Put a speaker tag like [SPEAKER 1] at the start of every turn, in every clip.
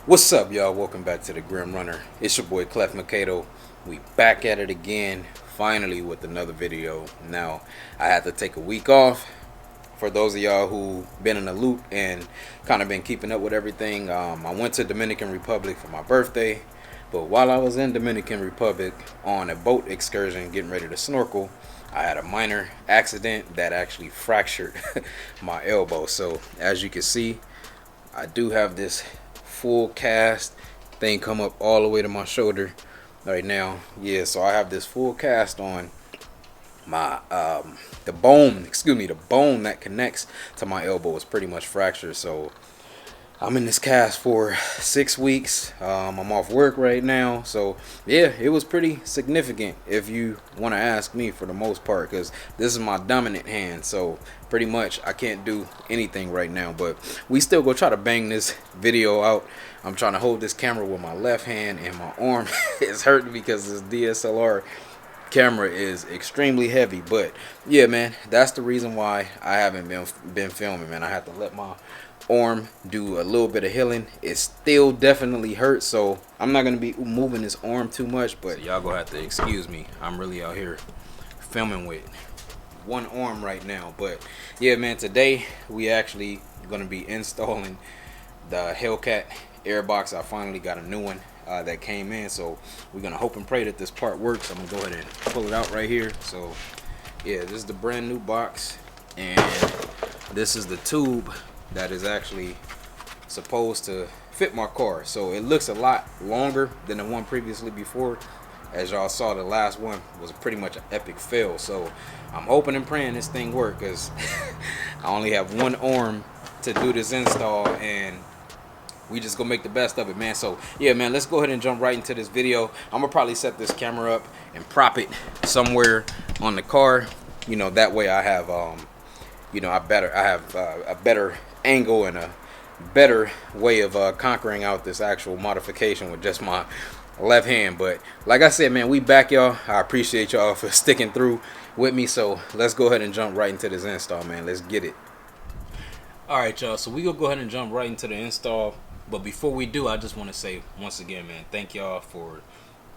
[SPEAKER 1] What's up, y'all? Welcome back to the Grim Runner. It's your boy Clef Mikado. We back at it again, finally with another video. Now, I had to take a week off. For those of y'all who been in the loop and kind of been keeping up with everything, I went to Dominican Republic for my birthday. But while I was in Dominican Republic on a boat excursion, getting ready to snorkel, I had a minor accident that actually fractured my elbow. So as you can see, I do have this full cast thing come up all the way to my shoulder right now. Yeah, so I have this full cast on my the bone that connects to my elbow is pretty much fractured. So I'm in this cast for 6 weeks. I'm off work right now, so yeah, it was pretty significant if you want to ask me, for the most part, because this is my dominant hand, so pretty much I can't do anything right now. But we still go try to bang this video out. I'm trying to hold this camera with my left hand, and my arm is hurting because this DSLR camera is extremely heavy. But yeah, man, that's the reason why I haven't been filming, man. I have to let my arm do a little bit of healing. It still definitely hurts, so I'm not gonna be moving this arm too much, but y'all gonna have to excuse me. I'm really out here filming with one arm right now. But yeah, man, today we actually gonna be installing the Hellcat Airbox. I finally got a new one that came in, so we're gonna hope and pray that this part works. I'm gonna go ahead and pull it out right here. So yeah, this is the brand new box, and this is the tube that is actually supposed to fit my car. So it looks a lot longer than the one previously before. As y'all saw, the last one was pretty much an epic fail. So I'm hoping and praying this thing works, because I only have one arm to do this install, and we just gonna make the best of it, man. So yeah, man, let's go ahead and jump right into this video. I'm gonna probably set this camera up and prop it somewhere on the car, you know, that way I have you know, I have a better angle and a better way of conquering out this actual modification with just my left hand. But like I said, man, we back, y'all. I appreciate y'all for sticking through with me. So let's go ahead and jump right into this install, man. Let's get it. All right, y'all, so we gonna go ahead and jump right into the install. But before we do, I just want to say once again, man, thank y'all for,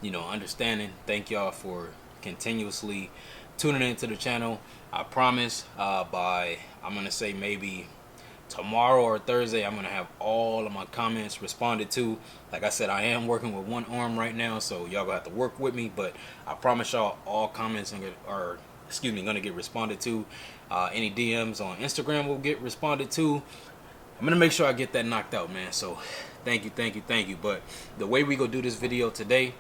[SPEAKER 1] you know, understanding. Thank y'all for continuously tuning into the channel. I promise by, I'm gonna say, maybe tomorrow or Thursday, I'm gonna have all of my comments responded to. Like I said, I am working with one arm right now, so y'all gonna have to work with me, but I promise y'all all comments are gonna get responded to. Any DMs on Instagram will get responded to. I'm gonna make sure I get that knocked out, man. So thank you. But the way we go do this video today,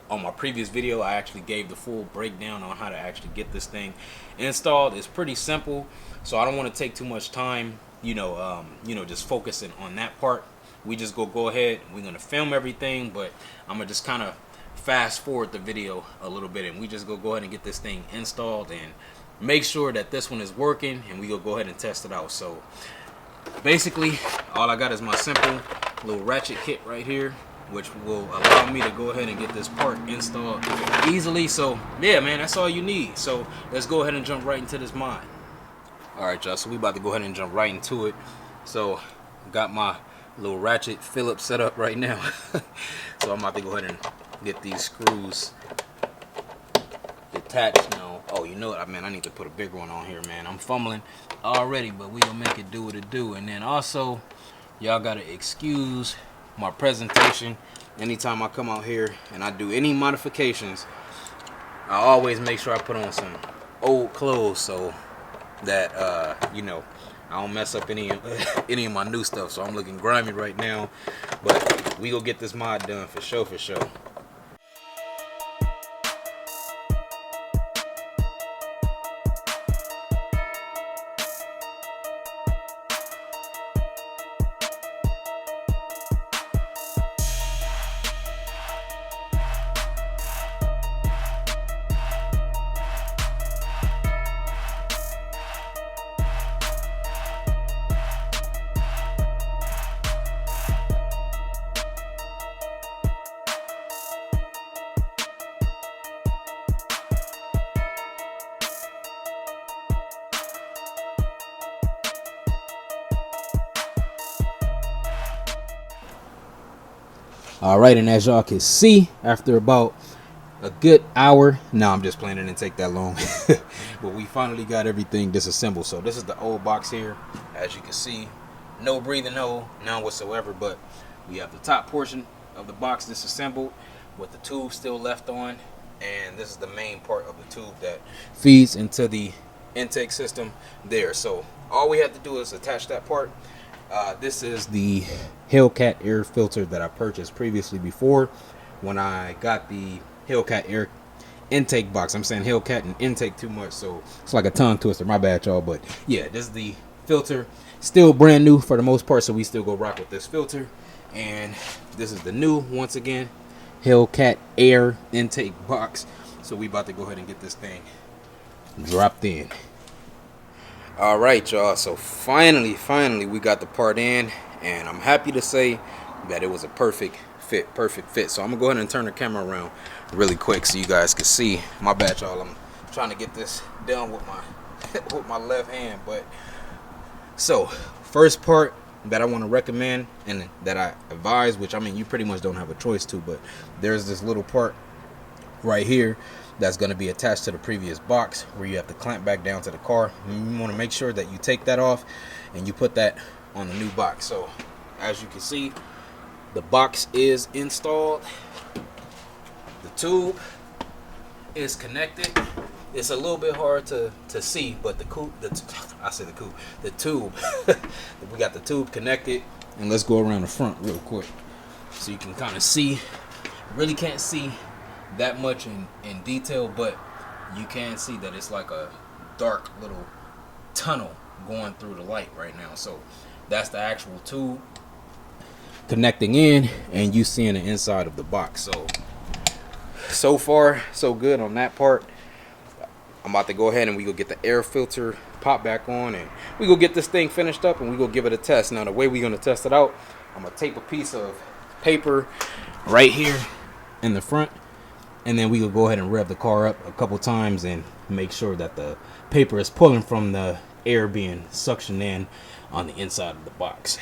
[SPEAKER 1] on my previous video, I actually gave the full breakdown on how to actually get this thing installed. It's pretty simple, so I don't want to take too much time, just focusing on that part. We just go ahead. We're gonna film everything, but I'm gonna just kind of fast forward the video a little bit, and we just go ahead and get this thing installed and make sure that this one is working, and we go ahead and test it out. So basically, all I got is my simple little ratchet kit right here, which will allow me to go ahead and get this part installed easily. So yeah, man, that's all you need. So let's go ahead and jump right into this mod. All right, y'all, so we about to go ahead and jump right into it. So got my little ratchet Phillips set up right now. So I'm about to go ahead and get these screws detached now. Oh, you know what, man, I need to put a bigger one on here, man. I'm fumbling already, but we gonna make it do what it do. And then also, y'all gotta excuse my presentation. Anytime I come out here and I do any modifications, I always make sure I put on some old clothes so that I don't mess up any of my new stuff. So I'm looking grimy right now, but we gonna get this mod done for sure. All right, and as y'all can see, after about a good hour, no, I'm just playing, it didn't take that long, but we finally got everything disassembled. So this is the old box here. As you can see, no breathing hole, none whatsoever, but we have the top portion of the box disassembled with the tube still left on, and this is the main part of the tube that feeds into the intake system there. So all we have to do is attach that part. This is the Hellcat air filter that I purchased previously before when I got the Hellcat air intake box. I'm saying Hellcat and intake too much, so it's like a tongue twister. My bad, y'all. But yeah, this is the filter, still brand new for the most part, so we still go rock with this filter. And this is the new, once again, Hellcat air intake box. So we about to go ahead and get this thing dropped in. All right, y'all, so finally we got the part in, and I'm happy to say that it was a perfect fit. So I'm gonna go ahead and turn the camera around really quick so you guys can see. My bad, y'all, I'm trying to get this done with my with my left hand. But so first part that I want to recommend and that I advise, which I mean you pretty much don't have a choice to, but there's this little part right here that's going to be attached to the previous box where you have to clamp back down to the car. And you want to make sure that you take that off and you put that on the new box. So as you can see, the box is installed, the tube is connected. It's a little bit hard to see, but the tube we got the tube connected. And let's go around the front real quick so you can kind of see. Really can't see that much in detail, but you can see that it's like a dark little tunnel going through the light right now. So that's the actual tube connecting in, and you seeing the inside of the box. So far so good on that part. I'm about to go ahead and we go get the air filter pop back on, and we go get this thing finished up, and we go give it a test. Now the way we're gonna test it out, I'm gonna tape a piece of paper right here in the front, and then we will go ahead and rev the car up a couple times and make sure that the paper is pulling from the air being suctioned in on the inside of the box.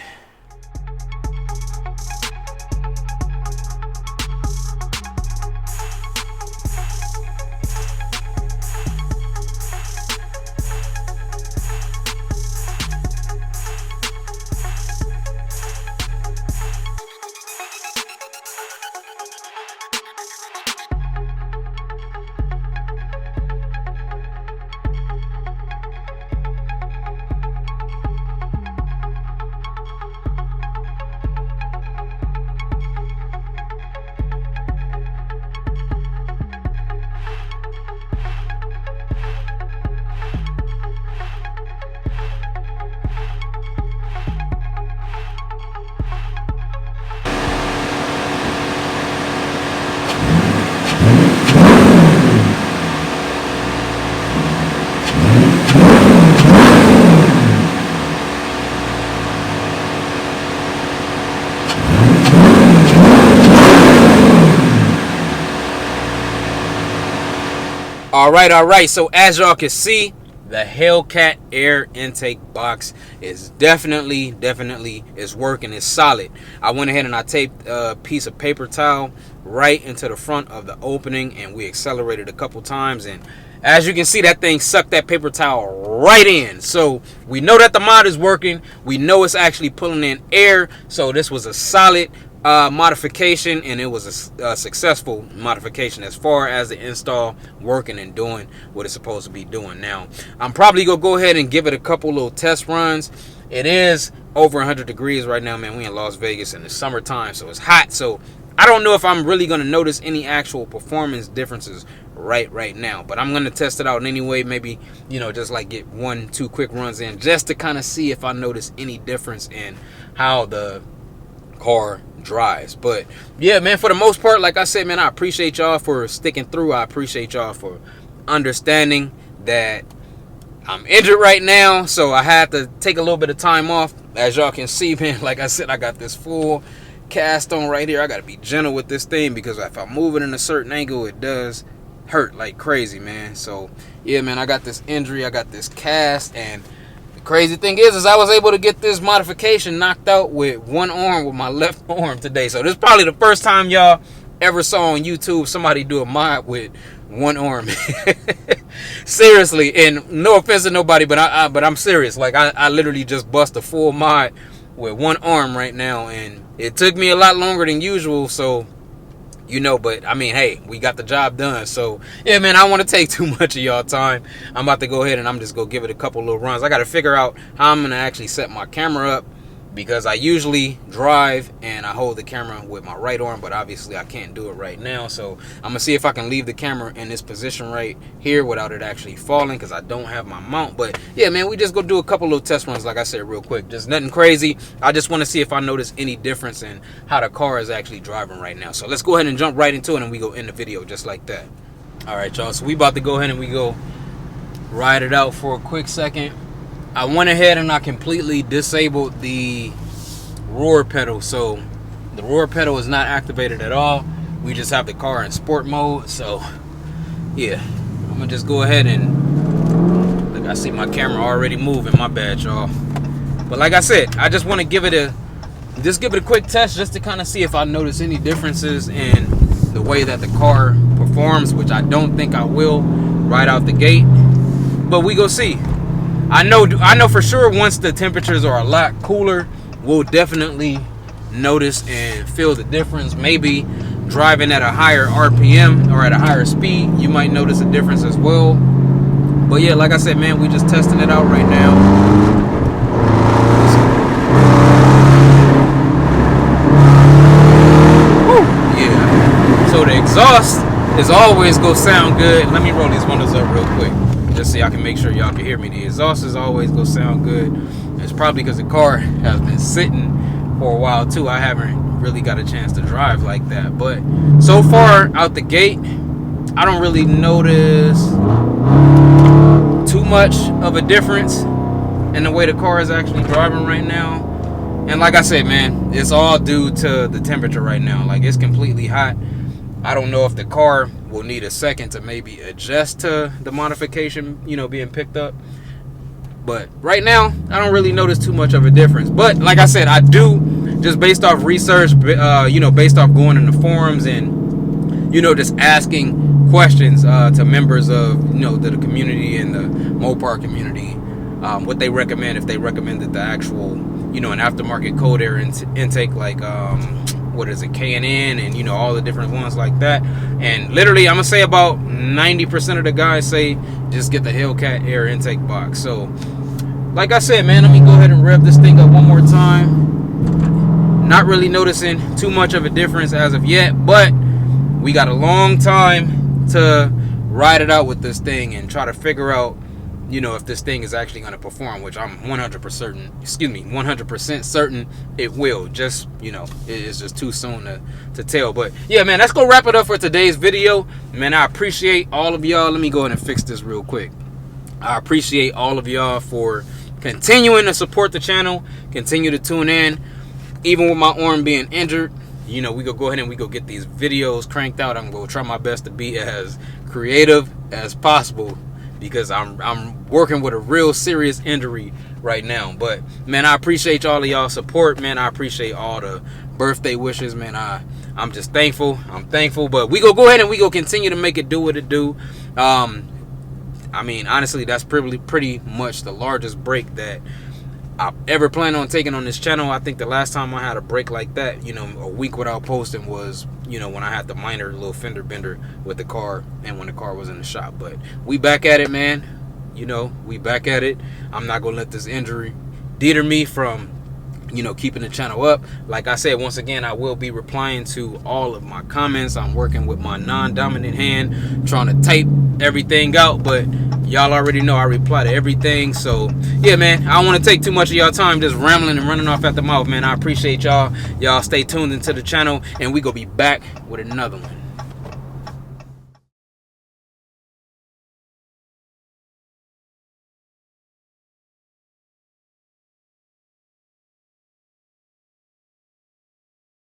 [SPEAKER 1] All right. So as y'all can see, the Hellcat air intake box is definitely is working. It's solid. I went ahead and I taped a piece of paper towel right into the front of the opening, and we accelerated a couple times, and as you can see, that thing sucked that paper towel right in. So we know that the mod is working. We know it's actually pulling in air. So this was a solid modification, and it was a successful modification as far as the install working and doing what it's supposed to be doing. Now I'm probably gonna go ahead and give it a couple little test runs. It is over 100 degrees right now, man. We in Las Vegas in the summertime, so it's hot. So I don't know if I'm really gonna notice any actual performance differences right now, but I'm gonna test it out anyway. Maybe, you know, just like get 1-2 quick runs in just to kind of see if I notice any difference in how the car drives. But yeah, man, for the most part, like I said, man, I appreciate y'all for sticking through. I appreciate y'all for understanding that I'm injured right now, so I had to take a little bit of time off. As y'all can see, man, like I said, I got this full cast on right here. I gotta be gentle with this thing because if I move it in a certain angle, it does hurt like crazy, man. So yeah, man, I got this injury, I got this cast, and Crazy thing is I was able to get this modification knocked out with one arm, with my left arm today. So this is probably the first time y'all ever saw on YouTube somebody do a mod with one arm. Seriously, and no offense to nobody, but I'm serious. Like I literally just bust a full mod with one arm right now, and it took me a lot longer than usual. So, you know, but I mean, hey, we got the job done. So yeah, man, I don't want to take too much of y'all time. I'm about to go ahead and I'm just gonna give it a couple little runs. I got to figure out how I'm gonna actually set my camera up, because I usually drive and I hold the camera with my right arm, but obviously I can't do it right now. So I'm gonna see if I can leave the camera in this position right here without it actually falling, because I don't have my mount. But yeah, man, we just go do a couple little test runs, like I said, real quick. Just nothing crazy. I just want to see if I notice any difference in how the car is actually driving right now. So let's go ahead and jump right into it, and we go in the video just like that. All right, y'all, so we about to go ahead and we go ride it out for a quick second. I went ahead and I completely disabled the roar pedal, so the roar pedal is not activated at all. We just have the car in sport mode. So yeah, I'm gonna just go ahead and look. I see my camera already moving. My bad, y'all. But like I said, I just want to give it a quick test, just to kind of see if I notice any differences in the way that the car performs, which I don't think I will right out the gate, but we go see. I know for sure once the temperatures are a lot cooler, we'll definitely notice and feel the difference. Maybe driving at a higher RPM or at a higher speed, you might notice a difference as well. But yeah, like I said, man, we just testing it out right now. Woo, yeah. So the exhaust is always gonna sound good. Let me roll these windows up real quick, just so y'all can make sure y'all can hear me. The exhaust is always gonna sound good. It's probably because the car has been sitting for a while too. I haven't really got a chance to drive like that, but so far out the gate, I don't really notice too much of a difference in the way the car is actually driving right now. And like I said, man, it's all due to the temperature right now. Like, it's completely hot. I don't know if the car will need a second to maybe adjust to the modification, you know, being picked up. But right now, I don't really notice too much of a difference. But like I said, I do, just based off research, you know, based off going in the forums and, you know, just asking questions to members of, you know, the community and the Mopar community, what they recommend, if they recommended the actual, you know, an aftermarket cold air intake, like what is it, K&N, and you know, all the different ones like that. And literally, I'm gonna say about 90% of the guys say just get the Hellcat air intake box. So like I said, man, let me go ahead and rev this thing up one more time. Not really noticing too much of a difference as of yet, but we got a long time to ride it out with this thing and try to figure out, you know, if this thing is actually going to perform, which I'm 100% certain it will. Just, you know, it's just too soon to tell. But yeah, man, let's go wrap it up for today's video. Man, I appreciate all of y'all. Let me go ahead and fix this real quick. I appreciate all of y'all for continuing to support the channel, continue to tune in, even with my arm being injured. You know, we go ahead and we go get these videos cranked out. I'm going to try my best to be as creative as possible, because I'm working with a real serious injury right now. But man, I appreciate all of y'all support, man. I appreciate all the birthday wishes, man. I'm just thankful. I'm thankful. But we go ahead and we go continue to make it do what it do. I mean, honestly, that's pretty much the largest break that I ever plan on taking on this channel. I think the last time I had a break like that, you know, a week without posting, was, you know, when I had the minor little fender bender with the car and when the car was in the shop. But we back at it, man. You know, we back at it. I'm not gonna let this injury deter me from, you know, keeping the channel up. Like I said, once again, I will be replying to all of my comments. I'm working with my non-dominant hand, trying to type everything out, but y'all already know I reply to everything. So yeah, man, I don't want to take too much of y'all time just rambling and running off at the mouth, man. I appreciate y'all. Y'all stay tuned into the channel, and we gonna be back with another one.